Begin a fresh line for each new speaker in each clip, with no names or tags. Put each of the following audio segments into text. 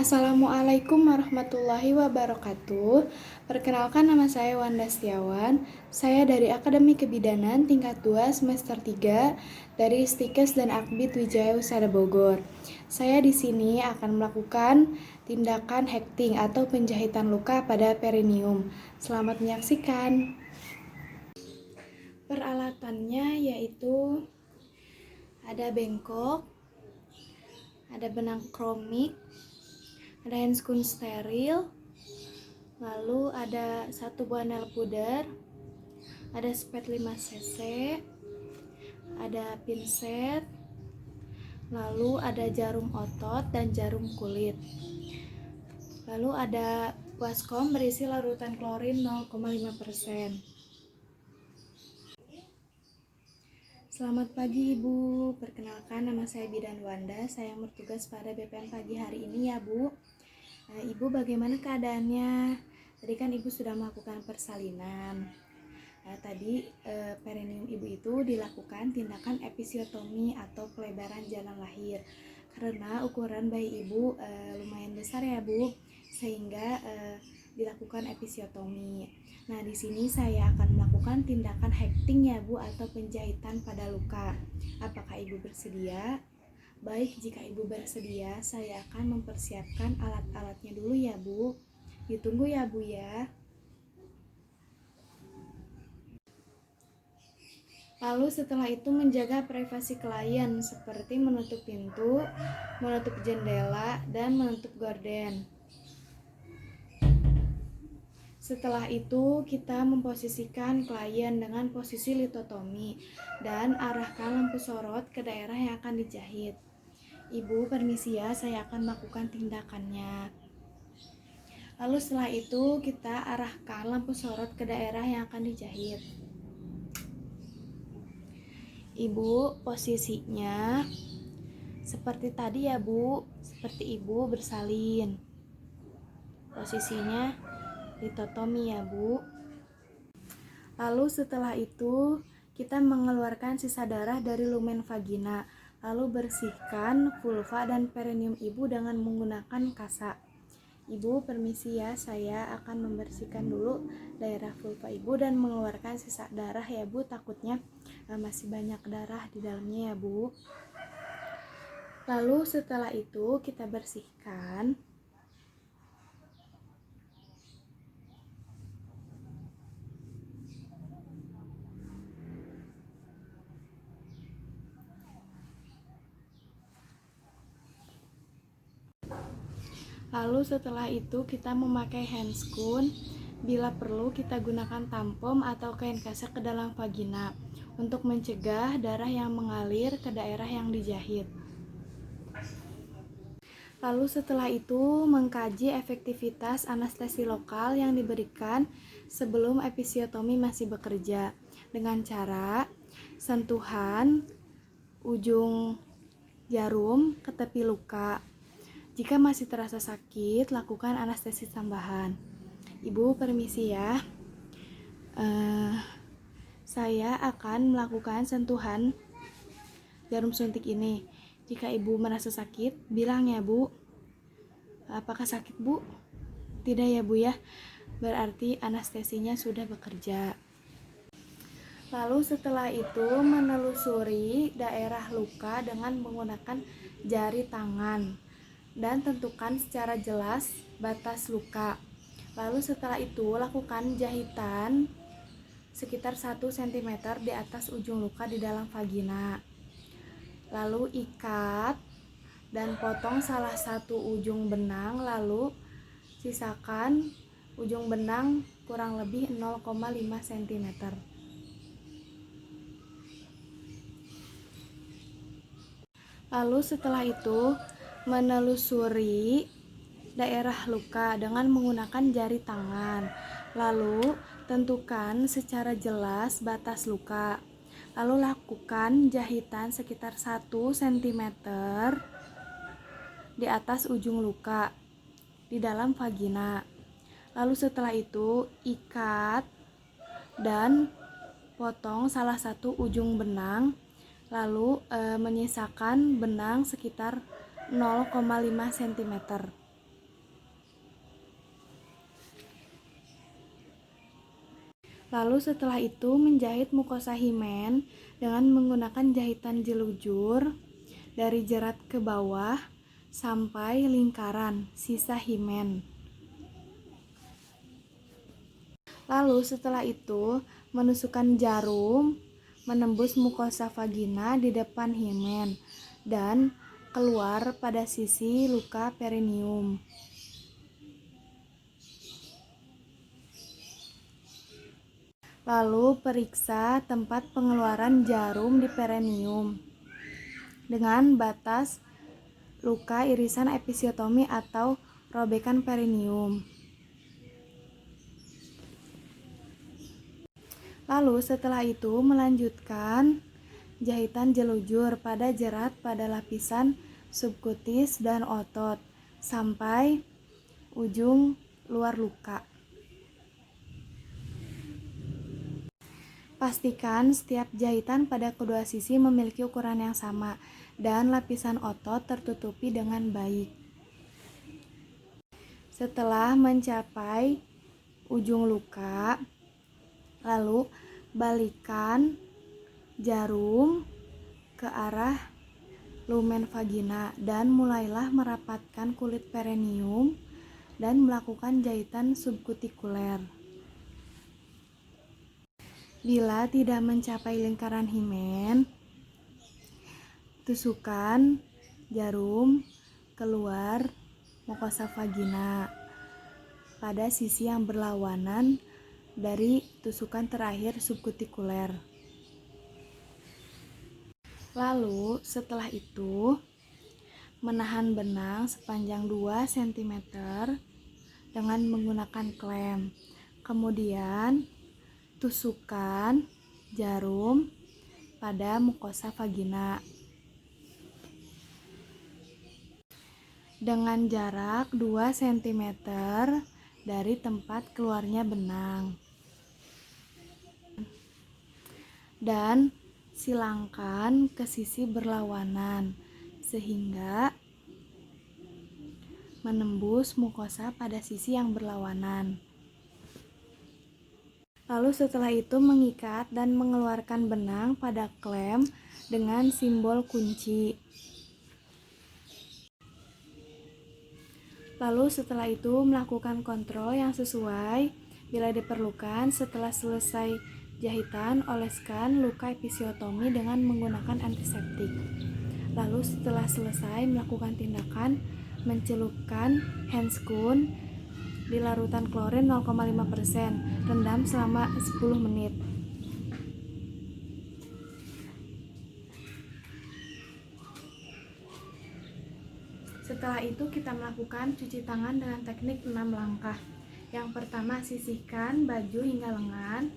Assalamualaikum warahmatullahi wabarakatuh. Perkenalkan, nama saya Wanda Setiawan. Saya dari Akademi Kebidanan tingkat 2 semester 3 dari Stikes dan Akbid Wijaya Husada Bogor. Saya di sini akan melakukan tindakan hekting atau penjahitan luka pada perineum. Selamat menyaksikan. Peralatannya yaitu ada bengkok, ada benang kromik, ada handscoon steril, lalu ada satu buah nail powder, ada spet 5 cc, ada pinset, lalu ada jarum otot dan jarum kulit, lalu ada baskom berisi larutan klorin 0,5%. Selamat pagi Ibu, perkenalkan nama saya Bidan Wanda, saya bertugas pada BPM pagi hari ini ya Bu. Ibu bagaimana keadaannya? Tadi kan Ibu sudah melakukan persalinan. Tadi perineum Ibu itu dilakukan tindakan episiotomi atau pelebaran jalan lahir. Karena ukuran bayi Ibu lumayan besar ya Bu, sehingga dilakukan episiotomi. Nah, di sini saya akan melakukan tindakan hekting ya Bu, atau penjahitan pada luka. Apakah Ibu bersedia? Baik, jika Ibu bersedia, saya akan mempersiapkan alat-alatnya dulu ya Bu. Ditunggu ya Bu ya. Lalu setelah itu menjaga privasi klien seperti menutup pintu, menutup jendela, dan menutup gorden. Setelah itu kita memposisikan klien dengan posisi litotomi dan arahkan lampu sorot ke daerah yang akan dijahit. Ibu permisi ya, saya akan melakukan tindakannya. Lalu setelah itu kita arahkan lampu sorot ke daerah yang akan dijahit. Ibu posisinya seperti tadi ya Bu, seperti Ibu bersalin. Posisinya litotomi ya Bu. Lalu setelah itu kita mengeluarkan sisa darah dari lumen vagina. Lalu bersihkan vulva dan perineum Ibu dengan menggunakan kasa. Ibu permisi ya, saya akan membersihkan dulu daerah vulva Ibu dan mengeluarkan sisa darah ya Bu, takutnya masih banyak darah di dalamnya ya Bu. Lalu setelah itu kita bersihkan. Lalu setelah itu kita memakai handscoon. Bila perlu kita gunakan tampom atau kain kaset ke dalam vagina untuk mencegah darah yang mengalir ke daerah yang dijahit. Lalu setelah itu mengkaji efektivitas anestesi lokal yang diberikan sebelum episiotomi masih bekerja dengan cara sentuhan ujung jarum ke tepi luka. Jika masih terasa sakit, lakukan anestesi tambahan. Ibu permisi ya. Saya akan melakukan sentuhan jarum suntik ini. Jika Ibu merasa sakit, bilang ya Bu. Apakah sakit Bu? Tidak ya Bu ya. Berarti anestesinya sudah bekerja. Lalu setelah itu menelusuri daerah luka dengan menggunakan jari tangan dan tentukan secara jelas batas luka. Lalu setelah itu lakukan jahitan sekitar 1 cm di atas ujung luka di dalam vagina. Lalu ikat dan potong salah satu ujung benang, lalu sisakan ujung benang kurang lebih 0,5 cm. Lalu setelah itu menelusuri daerah luka dengan menggunakan jari tangan. Lalu tentukan secara jelas batas luka. Lalu lakukan jahitan sekitar 1 cm di atas ujung luka di dalam vagina. Lalu setelah itu ikat dan potong salah satu ujung benang, lalu menyisakan benang sekitar 0,5 cm. Lalu setelah itu menjahit mukosa himen dengan menggunakan jahitan jelujur dari jerat ke bawah sampai lingkaran sisa himen. Lalu setelah itu menusukkan jarum menembus mukosa vagina di depan himen dan keluar pada sisi luka perineum. Lalu periksa tempat pengeluaran jarum di perineum dengan batas luka irisan episiotomi atau robekan perineum. Lalu setelah itu melanjutkan jahitan jelujur pada jerat pada lapisan subkutis dan otot sampai ujung luar luka. Pastikan setiap jahitan pada kedua sisi memiliki ukuran yang sama dan lapisan otot tertutupi dengan baik. Setelah mencapai ujung luka, lalu balikan jarum ke arah lumen vagina dan mulailah merapatkan kulit perineum dan melakukan jahitan subkutikuler. Bila tidak mencapai lingkaran himen, tusukkan jarum keluar mukosa vagina pada sisi yang berlawanan dari tusukan terakhir subkutikuler. Lalu setelah itu menahan benang sepanjang 2 cm dengan menggunakan klem. Kemudian tusukkan jarum pada mukosa vagina dengan jarak 2 cm dari tempat keluarnya benang. Dan silangkan ke sisi berlawanan sehingga menembus mukosa pada sisi yang berlawanan. Lalu setelah itu mengikat dan mengeluarkan benang pada klem dengan simbol kunci. Lalu setelah itu melakukan kontrol yang sesuai. Bila diperlukan, setelah selesai jahitan, oleskan luka episiotomi dengan menggunakan antiseptik. Lalu setelah selesai melakukan tindakan mencelupkan handscoon di larutan klorin 0,5%, rendam selama 10 menit. Setelah itu kita melakukan cuci tangan dengan teknik 6 langkah. Yang pertama, sisihkan baju hingga lengan.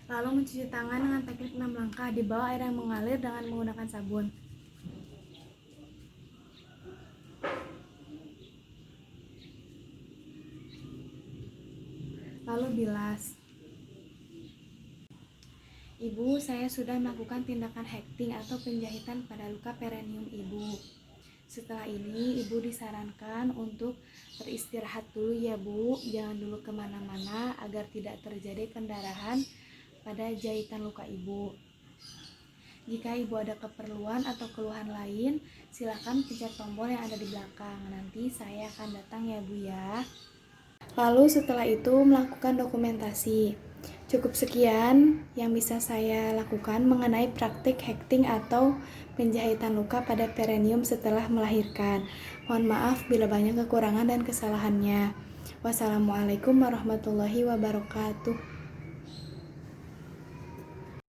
Lalu mencuci tangan dengan teknik 6 langkah di bawah air yang mengalir dengan menggunakan sabun. Lalu bilas. Ibu, saya sudah melakukan tindakan hekting atau penjahitan pada luka perineum ibu. Setelah ini ibu disarankan untuk beristirahat dulu ya bu, jangan dulu kemana-mana agar tidak terjadi pendarahan pada jahitan luka ibu. Jika ibu ada keperluan atau keluhan lain, silakan pencet tombol yang ada di belakang. Nanti saya akan datang ya bu ya. Lalu setelah itu melakukan dokumentasi. Cukup sekian yang bisa saya lakukan mengenai praktik hekting atau penjahitan luka pada perineum setelah melahirkan. Mohon maaf bila banyak kekurangan dan kesalahannya. Wassalamualaikum warahmatullahi wabarakatuh.